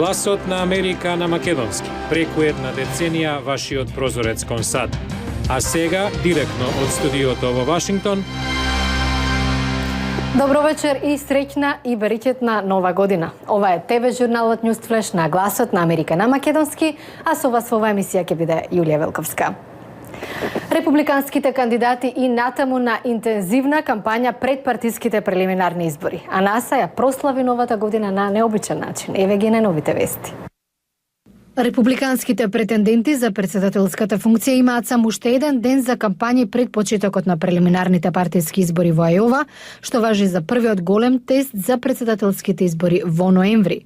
Гласот на Америка на македонски. Преку една деценија вашиот прозорец кон САД. А сега, директно од студиото во Вашингтон. Добро вечер и среќна и беричетна нова година. Ова е ТВ журналот News Flash на Гласот на Америка на македонски, а со вас во оваа емисија ќе биде Јулија Велковска. Републиканските кандидати и натаму на интензивна кампања пред партиските прелиминарни избори. А НАСА ја прослави новата година на необичен начин. Еве ги најновите вести. Републиканските претенденти за председателската функција имаат само уште еден ден за кампањи пред почетокот на прелиминарните партиски избори во Ајова, што важи за првиот голем тест за председателските избори во ноември.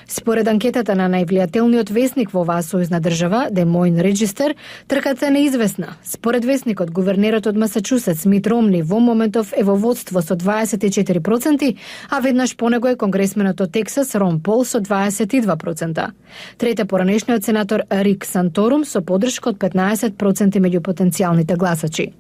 Според анкетата на највлијателниот весник во оваа сојузна држава, Des Moines Register, трката е неизвестна. Според весникот, гувернерот од Масачусетс Мит Ромни во моментов е во водство со 24%, а веднаш по него е конгресменот од Тексас Рон Пол со 22%. Трета поранешниот сенатор Рик Санторум со поддршка од 15% меѓу потенцијалните гласачи.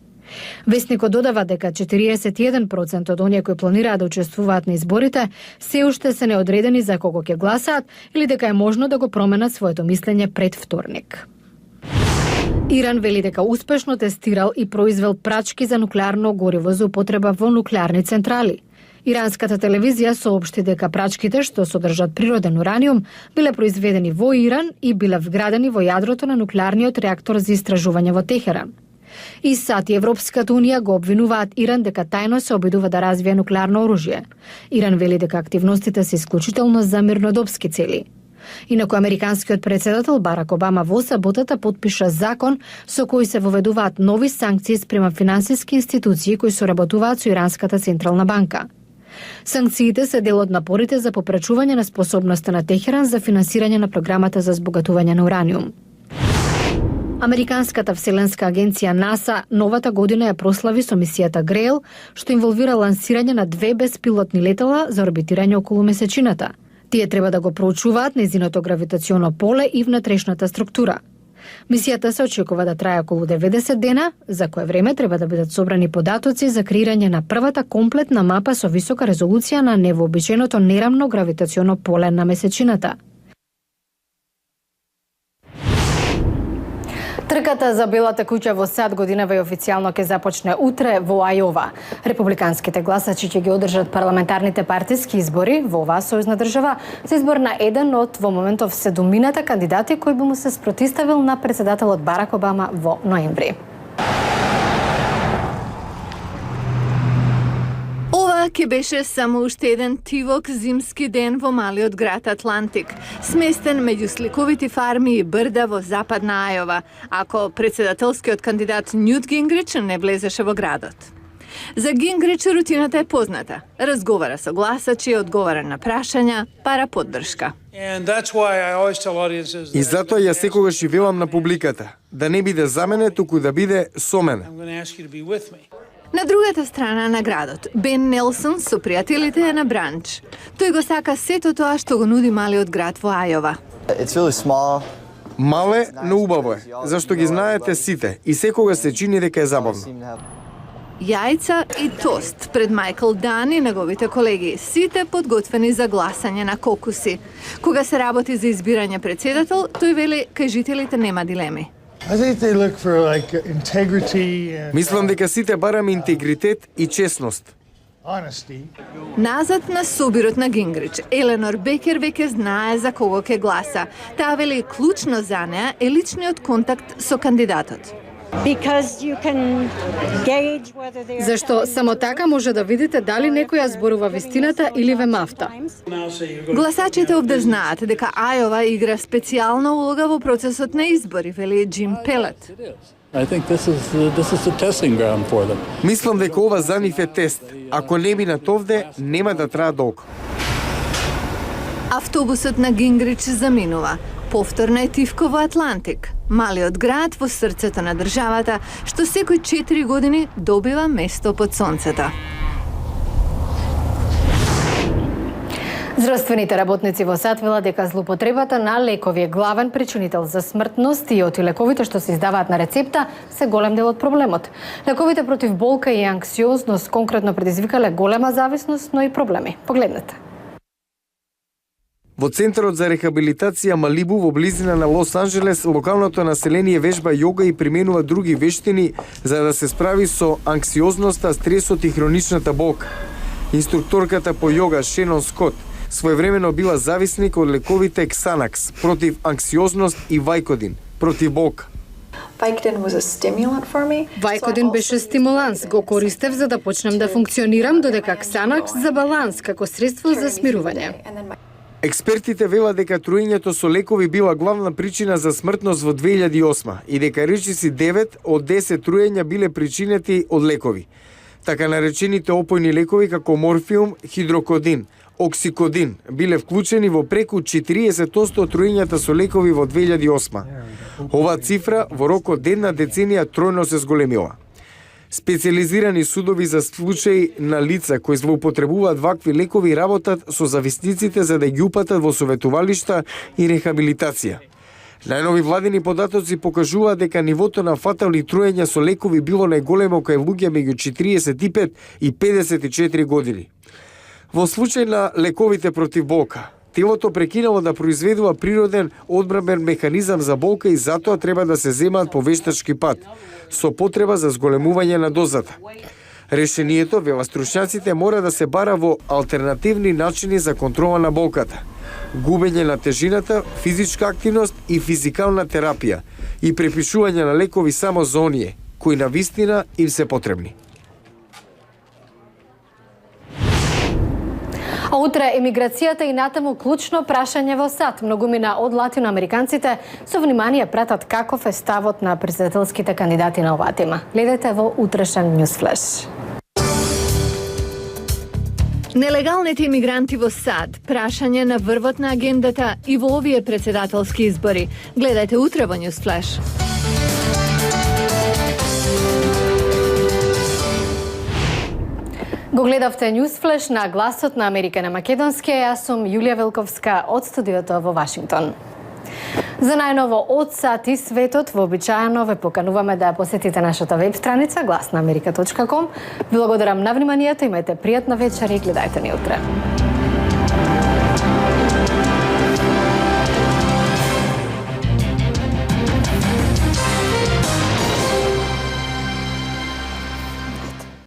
Весникот додава дека 41% од оние кои планираат да учествуваат на изборите се уште се неодредени за кого ќе гласаат или дека е можно да го променат своето мислење пред вторник. Иран вели дека успешно тестирал и произвел прачки за нуклеарно гориво за употреба во нуклеарни централи. Иранската телевизија соопшти дека прачките, што содржат природен ураниум, биле произведени во Иран и биле вградени во јадрото на нуклеарниот реактор за истражување во Техеран. И САД и Европската унија го обвинуваат Иран дека тајно се обидува да развие нуклеарно оружје. Иран вели дека активностите се исклучително за мирнодопски цели. Инаку американскиот председател Барак Обама во саботата потпиша закон со кој се воведуваат нови санкции спрема финансиски институции кои соработуваат со Иранската централна банка. Санкциите се дел од напорите за попречување на способноста на Техеран за финансирање на програмата за збогатување на ураниум. Американската вселенска агенција НАСА новата година ја прослави со мисијата Грейл, што инволвира лансирање на 2 беспилотни летала за орбитирање околу месечината. Тие треба да го проучуваат нејзиното гравитационо поле и внатрешната структура. Мисијата се очекува да трае околу 90 дена, за кое време треба да бидат собрани податоци за креирање на првата комплетна мапа со висока резолуција на невообичаеното нерамно гравитационо поле на месечината. Трката за Белата куќа во САД годинава и официјално ќе започне утре во Ајова. Републиканските гласачи ќе ги одржат парламентарните партиски избори во оваа сојузна држава за избор на еден од во моментов 7 кандидати кој би му се спротиставил на председателот Барак Обама во ноември. Ке беше само уште еден тивок зимски ден во малиот град Атлантик, сместен меѓу сликовити фарми и брда во западна Ајова, ако председателскиот кандидат Њут Гингрич не влезеше во градот. За Гингрич рутината е позната. Разговара со гласачи, одговара на прашања, пара поддршка. И затоа ја секогаш и велам на публиката, да не биде за мене, туку да биде со мене. На другата страна на градот, Бен Нелсон со пријателите е на бранч. Тој го сака сето тоа што го нуди малиот град во Ајова. Мале, но убаво е, зашто ги знаете сите и секогаш се чини дека е забавно. Јајца и тост пред Майкл Дан и неговите колеги, сите подготвени за гласање на кокуси. Кога се работи за избирање председател, тој вели кај жителите нема дилеми. Мислам дека сите бараме интегритет и честност. Назад на собирот на Гингрич, Еленор Бекер веќе знае за кого ќе гласа. Таа вели клучно за неа е личниот контакт со кандидатот. Зашто само така може да видите дали некој ја зборува вистината или ве мафта. Гласачите овде знаат дека Ајова игра специјална улога во процесот на избори, вели Джим Пелет. Мислам дека ова за нив е тест. Ако не минат овде, нема да трае долго. Автобусот на Гингрич заминува. Повторна е тивко во Атлантик, малиот град во срцето на државата, што секој 4 години добива место под сонцето. Здравствените работници во САД велат дека злоупотребата на лекови е главен причинител за смртност и од лековите што се издаваат на рецепта се голем дел од проблемот. Лековите против болка и анксиозност конкретно предизвикале голема зависност, но и проблеми. Погледнете. Во Центарот за рехабилитација Малибу во близина на Лос Анџелес, локалното население вежба јога и применува други вештини за да се справи со анксиозноста, стресот и хроничната болка. Инструкторката по јога Шенон Скот своевремено била зависник од лековите Ксанакс против анксиозност и Вајкодин против болка. Вајкодин беше стимуланс, го користев за да почнем да функционирам, додека Ксанакс за баланс како средство за смирување. Експертите велат дека труењето со лекови била главна причина за смртност во 2008 и дека речиси 9 од 10 труења биле причинети од лекови. Така наречените опојни лекови како морфиум, хидрокодин, оксикодин биле вклучени во преку 40% од труењата со лекови во 2008. Оваа цифра во рок од една деценија тројно се зголемила. Специализирани судови за случаи на лица кои злоупотребуваат вакви лекови работат со зависниците за да ги упатат во советувалишта и рехабилитација. Најнови владени податоци покажуваат дека нивото на фатални труења со лекови било најголемо кај луѓе меѓу 45 и 54 години. Во случај на лековите против болка, телото прекинало да произведува природен одбранбен механизам за болка и затоа треба да се земаат по вештачки пат, со потреба за зголемување на дозата. Решението, вела стручњаците, мора да се бара во алтернативни начини за контрола на болката, губење на тежината, физичка активност и физикална терапија и препишување на лекови само за оние кои навистина им се потребни. А утре емиграцијата и натаму клучно прашање во САД. Многумина од латиноамериканците со внимание пратат каков е ставот на претседателските кандидати на оваа тема. Гледате во утрешен Ньюсфлеш. Нелегалните имигранти во САД, прашање на врвот на агендата и во овие претседателски избори. Гледајте утре во Ньюсфлеш. Го гледавте Ньюсфлеш на Гласот на Америка на македонски. Јас сум Јулија Велковска од студиото во Вашингтон. За најново од САД и светот, вообичаено ве покануваме да посетите нашата веб страница glasnaamerika.com. Ви благодарам на вниманието, имајте пријатна вечер и гледајте ни утре.